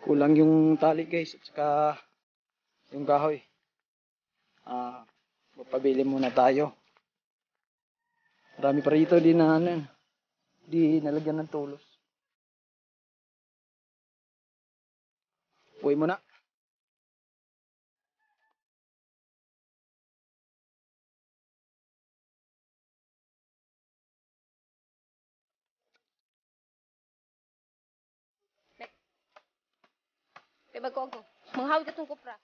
Kulang yung tali guys at saka yung kahoy. Magpabili muna tayo. Marami pa rito di na di nalagyan ng tulos. Uwi muna. Kay bago ako. Manghawid atong kupra.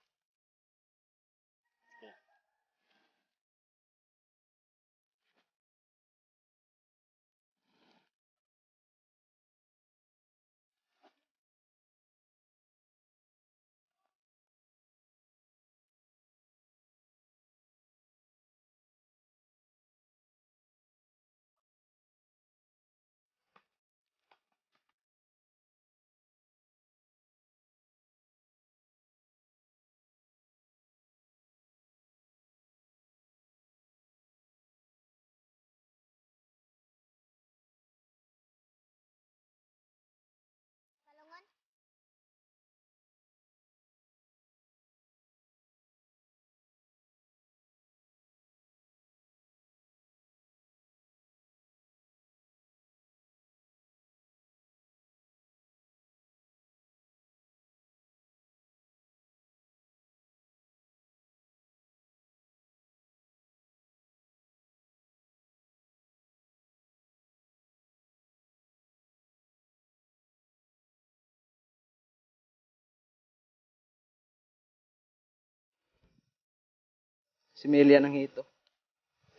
Si Melia ng hito.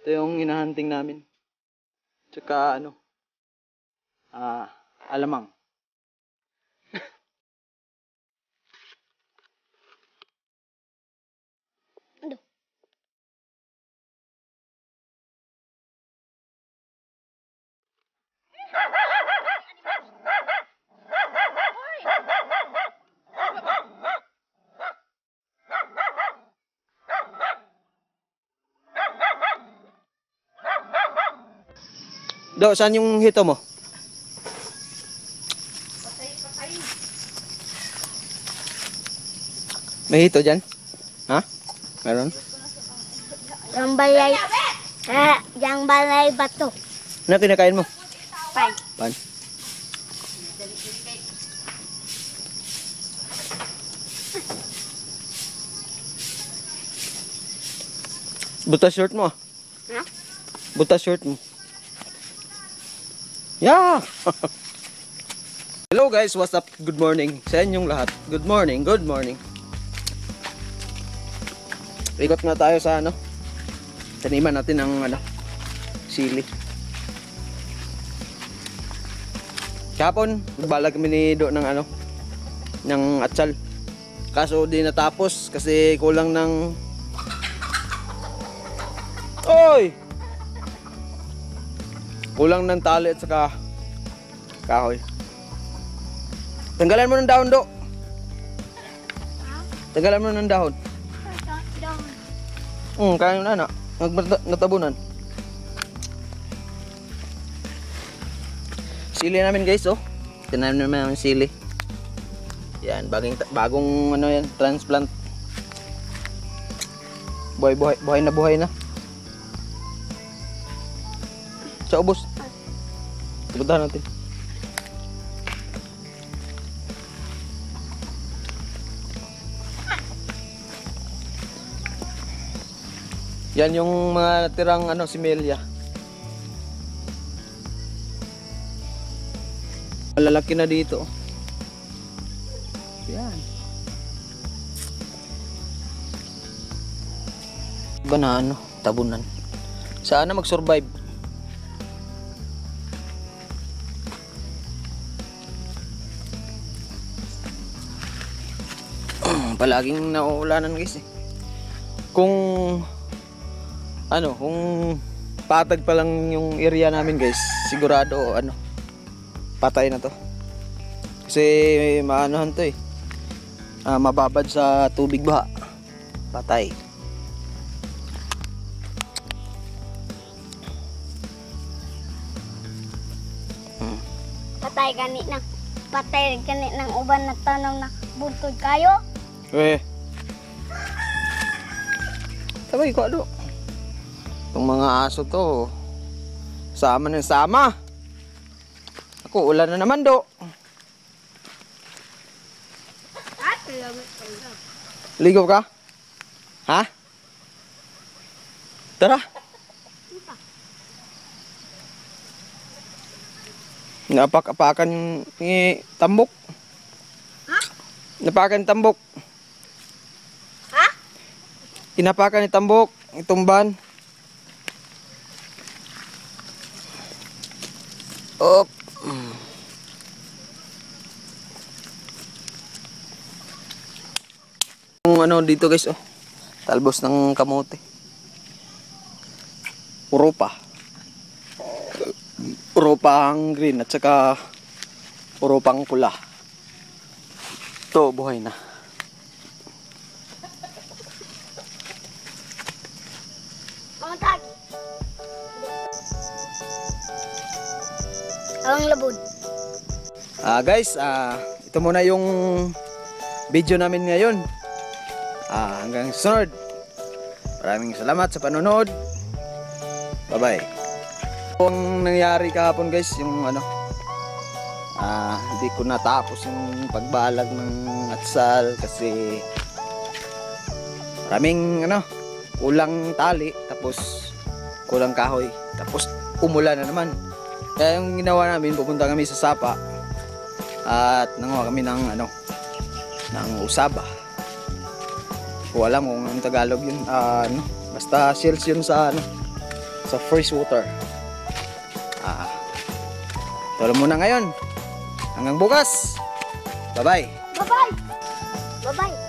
Ito yung hinahunting namin. Tsaka alamang. Ano? Do, saan yung hito mo? May hito dyan? Ha? Meron? Yang balay bato. Ano kinakain mo? Pan. Pan? Butas short mo. Ha? Butas short mo. Yeah! Hello guys, what's up? Good morning sa inyong lahat. Good morning, good morning. Ikot nga tayo sa taniman natin ng sili. Kahapon, nagbalag kami ni Do ng ng atsal. Kaso di natapos kasi kulang ng kulang ng tali at saka kahoy. Tanggalan mo ng dahon, Do. Tanggalan mo ng dahon. Kaya na natabunan. Sili namin guys, oh. Tinanim namin yung sili. Yan, bagong yan, transplant. Buhay na. Sa ubos. Puntahan natin. Yan yung mga natirang simelya. Malalaki na dito. Yan. Iba na tabunan. Sana mag-survive. Palaging nauulanan guys eh. Kung patag pa lang yung area namin guys, sigurado patay na to. Kasi maanohan to eh. Mababad sa tubig baha. Patay. Patay gani ng uban na tanong na buntod kayo. Tabay ko ano. Itong mga aso to. Sama na sama. Ako, ulan na naman do. Ligaw ka? Ha? Tara. Napak-apakan ni tambok. Ha? Napakan tambok. Ha? Inapakan ni tambok. Itumban. Op. Yung ano dito guys, oh. Talbos ng kamote. Puro pa. Puro pang green at saka puro pang pula. Ito, buhay na. Mga tag. Awang labod. Guys, ito muna yung video namin ngayon. Hanggang sunod. Maraming salamat sa panonood. Bye-bye. Ang nangyari kahapon guys, yung ano, hindi ko natapos yung pagbalag ng atsal kasi maraming ano, kulang tali, tapos kulang kahoy, tapos umulan na naman. Kaya yung ginawa namin, pupunta kami sa sapa at nanguha kami ng ano, ng usaba. Ko alam kung ang Tagalog yun, ano, basta shells yun sa ano, sa fresh water. Tolo muna ngayon. Hanggang bukas. Bye-bye. Bye-bye. Bye-bye.